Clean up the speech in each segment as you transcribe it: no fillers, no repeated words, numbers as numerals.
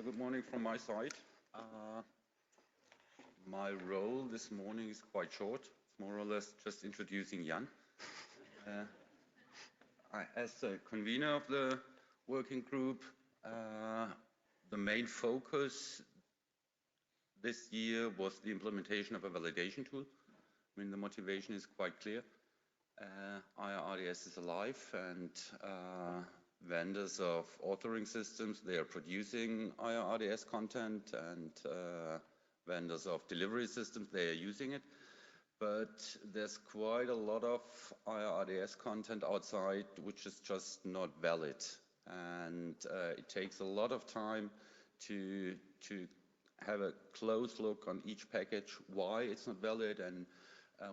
good morning from my side. My role this morning is quite short. It's more or less just introducing Jan. As the convener of the working group, the main focus this year was the implementation of a validation tool. I mean, the motivation is quite clear. iiRDS is alive, and vendors of authoring systems, they are producing iiRDS content, and vendors of delivery systems, they are using it. But there's quite a lot of iiRDS content outside which is just not valid. And it takes a lot of time to have a close look on each package, why it's not valid, and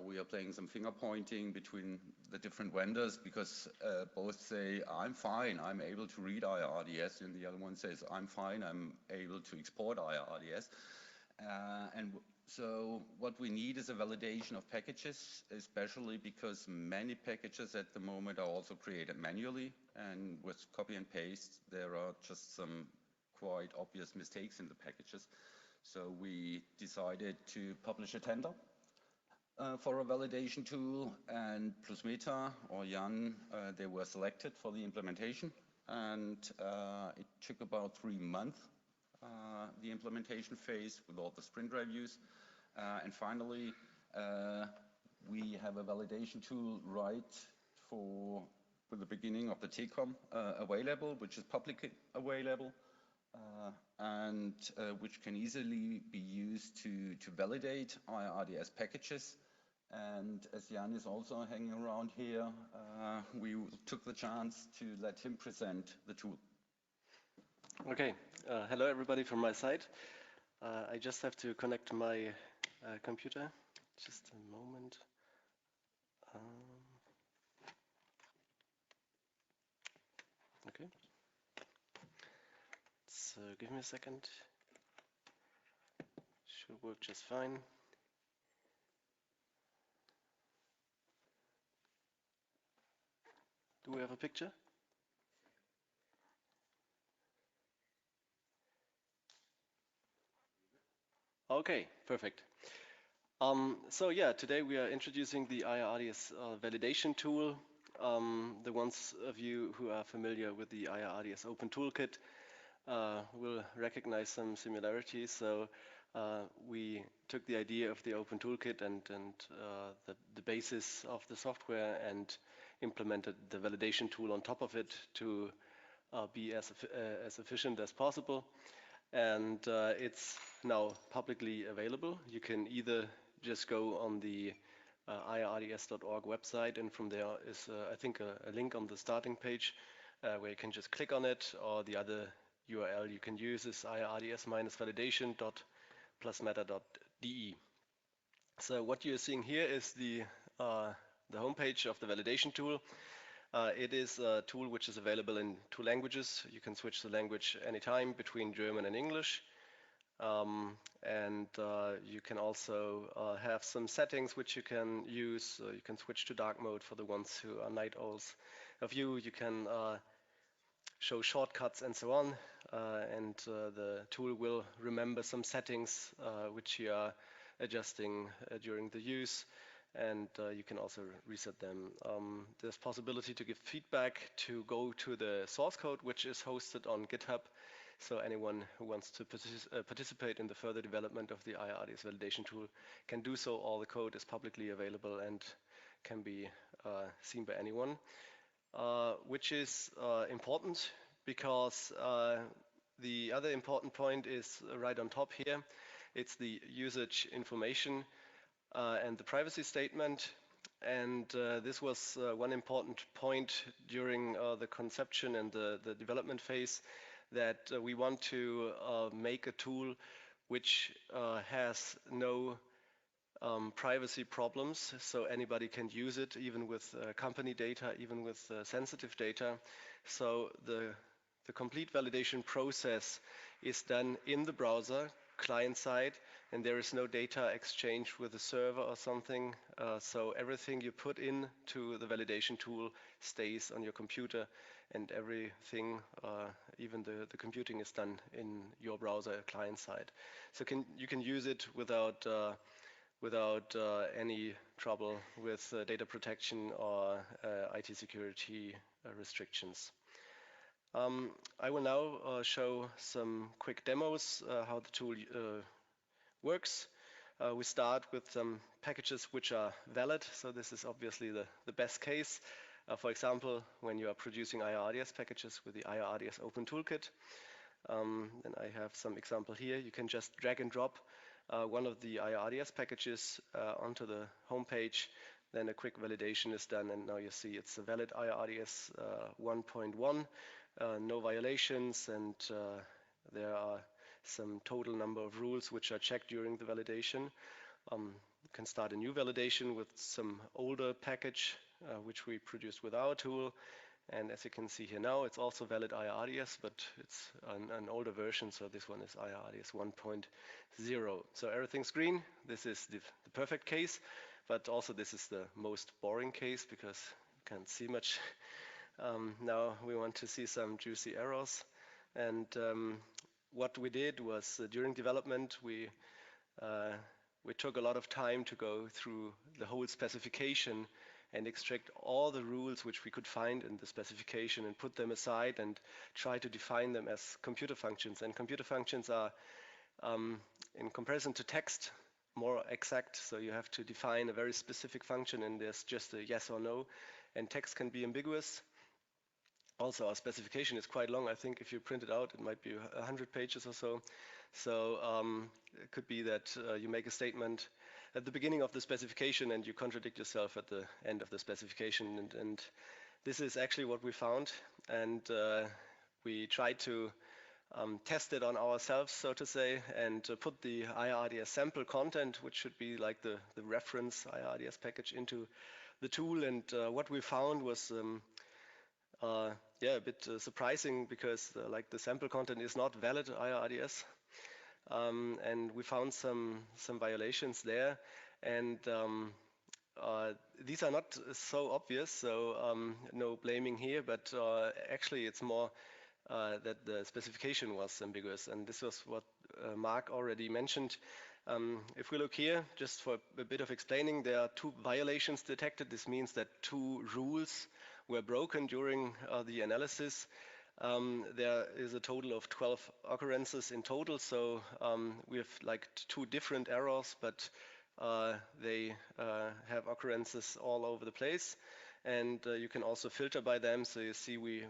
we are playing some finger pointing between the different vendors because both say, I'm fine, I'm able to read iiRDS, and the other one says, I'm fine, I'm able to export iiRDS. And so what we need is a validation of packages, especially because many packages at the moment are also created manually, and with copy and paste, there are just some quite obvious mistakes in the packages. So we decided to publish a tender for a validation tool, and plusmeta or Jan, they were selected for the implementation, and it took about 3 months, the implementation phase with all the sprint reviews, and finally we have a validation tool right for the beginning of the TCOM available, which is publicly available, and which can easily be used to validate iiRDS packages. And as Jan is also hanging around here, we took the chance to let him present the tool. Okay, hello everybody from my side. I just have to connect my computer. Just a moment. Okay. So give me a second. Should work just fine. Do we have a picture? Okay, perfect. So yeah, today we are introducing the iiRDS validation tool. The ones of you who are familiar with the iiRDS Open Toolkit will recognize some similarities. So we took the idea of the Open Toolkit and the basis of the software and implemented the validation tool on top of it to be as efficient as possible. And it's now publicly available. You can either just go on the iirds.org website, and from there is, I think, a link on the starting page where you can just click on it, or the other URL you can use is iirds-validation.plusmeta.de. So what you're seeing here is the homepage of the validation tool. It is a tool which is available in 2 languages. You can switch the language anytime between German and English. And you can also have some settings which you can use. You can switch to dark mode for the ones who are night owls of you. You can show shortcuts and so on. And the tool will remember some settings which you are adjusting during the use. And you can also reset them. There's possibility to give feedback, to go to the source code, which is hosted on GitHub. So anyone who wants to participate in the further development of the iiRDS validation tool can do so. All the code is publicly available and can be seen by anyone, which is important because the other important point is right on top here. It's the usage information and the privacy statement, and this was one important point during the conception and the development phase, that we want to make a tool which has no privacy problems, so anybody can use it, even with company data, even with sensitive data. So the complete validation process is done in the browser, client side, and there is no data exchange with the server or something. So everything you put into the validation tool stays on your computer and everything, even the computing is done in your browser client side. So you can use it without any trouble with data protection or IT security restrictions. I will now show some quick demos how the tool works. We start with some packages which are valid, so this is obviously the best case. For example, when you are producing iiRDS packages with the iiRDS Open Toolkit. And I have some example here. You can just drag and drop one of the iiRDS packages onto the home page. Then a quick validation is done, and now you see it's a valid iiRDS 1.1, no violations, and there are some total number of rules which are checked during the validation. You can start a new validation with some older package which we produced with our tool. And as you can see here now, it's also valid iiRDS, but it's an older version, so this one is iiRDS 1.0. So everything's green. This is the perfect case, but also this is the most boring case because you can't see much. Now we want to see some juicy errors. And what we did was during development, we took a lot of time to go through the whole specification and extract all the rules which we could find in the specification and put them aside and try to define them as computer functions. And computer functions are, in comparison to text, more exact. So you have to define a very specific function and there's just a yes or no. And text can be ambiguous. Also, our specification is quite long. I think if you print it out, it might be 100 pages or so. So it could be that you make a statement at the beginning of the specification and you contradict yourself at the end of the specification. And this is actually what we found. And we tried to test it on ourselves, so to say, and put the iiRDS sample content, which should be like the reference iiRDS package, into the tool. And what we found was a bit surprising because like the sample content is not valid iiRDS. And we found some violations there, and these are not so obvious, so no blaming here, but actually it's more that the specification was ambiguous, and this was what Mark already mentioned. If we look here, just for a bit of explaining, there are 2 violations detected. This means that 2 rules were broken during the analysis. There is a total of 12 occurrences in total, so we have like 2 different errors, but they have occurrences all over the place. And you can also filter by them, so you see we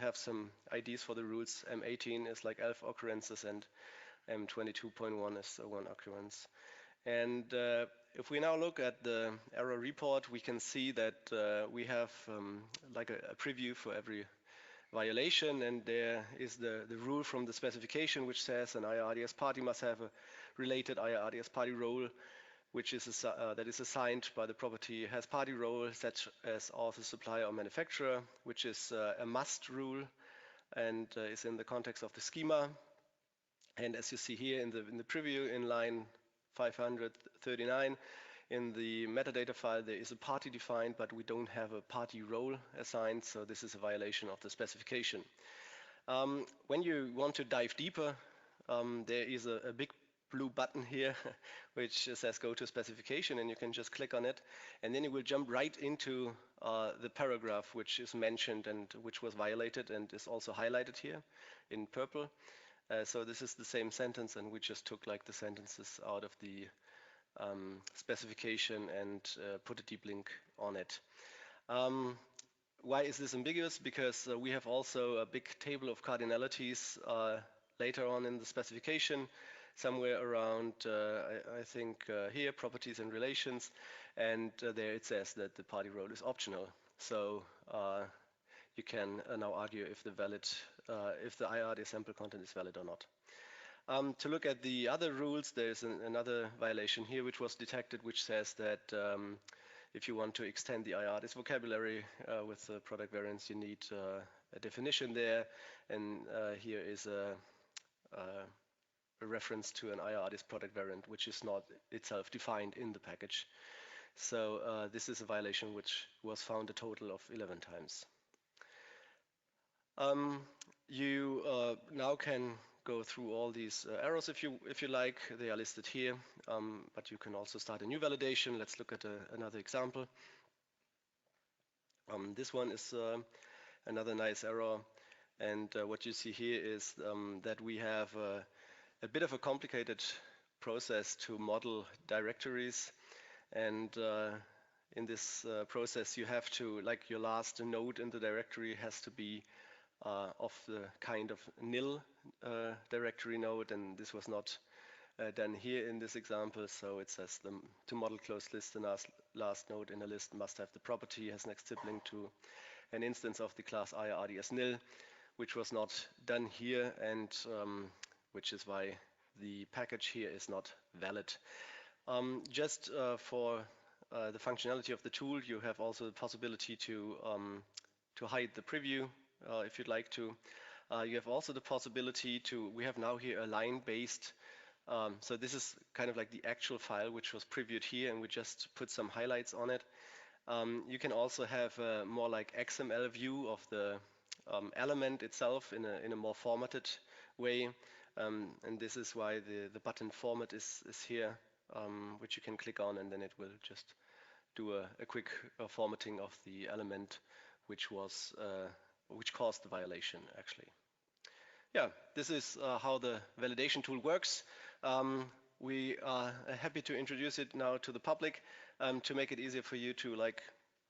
have some IDs for the rules. M18 is like 11 occurrences and M22.1 is 1 occurrence. And if we now look at the error report, we can see that we have like a preview for every violation, and there is the rule from the specification which says an iiRDS party must have a related iiRDS party role, which is that is assigned by the property has party role such as author, supplier, or manufacturer, which is a must rule and is in the context of the schema. And as you see here in the preview in line 539, in the metadata file there is a party defined, but we don't have a party role assigned, so this is a violation of the specification. When you want to dive deeper, there is a big blue button here which says go to specification, and you can just click on it, and then you will jump right into the paragraph which is mentioned and which was violated and is also highlighted here in purple. So this is the same sentence, and we just took like the sentences out of the specification and put a deep link on it. Why is this ambiguous? Because we have also a big table of cardinalities later on in the specification, somewhere around, I think here, properties and relations, and there it says that the party role is optional. So you can now argue if the iiRDS sample content is valid or not. To look at the other rules, there's another violation here which was detected, which says that if you want to extend the iiRDS vocabulary with the product variants, you need a definition there, and here is a reference to an iiRDS product variant which is not itself defined in the package. So this is a violation which was found a total of 11 times. You now can go through all these arrows if you like. They are listed here, but you can also start a new validation. Let's look at another example. This one is another nice arrow, and what you see here is that we have a bit of a complicated process to model directories, and in this process you have to, like, your last node in the directory has to be of the kind of nil directory node, and this was not done here in this example. So it says to model closed list, the last node in a list must have the property as next sibling to an instance of the class iiRDS nil, which was not done here, and which is why the package here is not valid. Just for the functionality of the tool, you have also the possibility to hide the preview if you'd like to. You have also the possibility to, we have now here a line-based, so this is kind of like the actual file which was previewed here, and we just put some highlights on it. You can also have a more like XML view of the element itself in a more formatted way, and this is why the button format is here, which you can click on, and then it will just do a quick formatting of the element which caused the violation, actually. Yeah, this is how the validation tool works. We are happy to introduce it now to the public to make it easier for you to, like,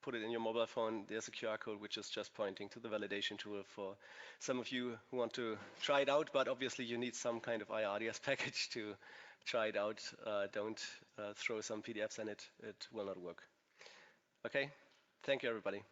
put it in your mobile phone. There's a QR code which is just pointing to the validation tool for some of you who want to try it out, but obviously you need some kind of iiRDS package to try it out. Don't throw some PDFs in it. It will not work. Okay, thank you everybody.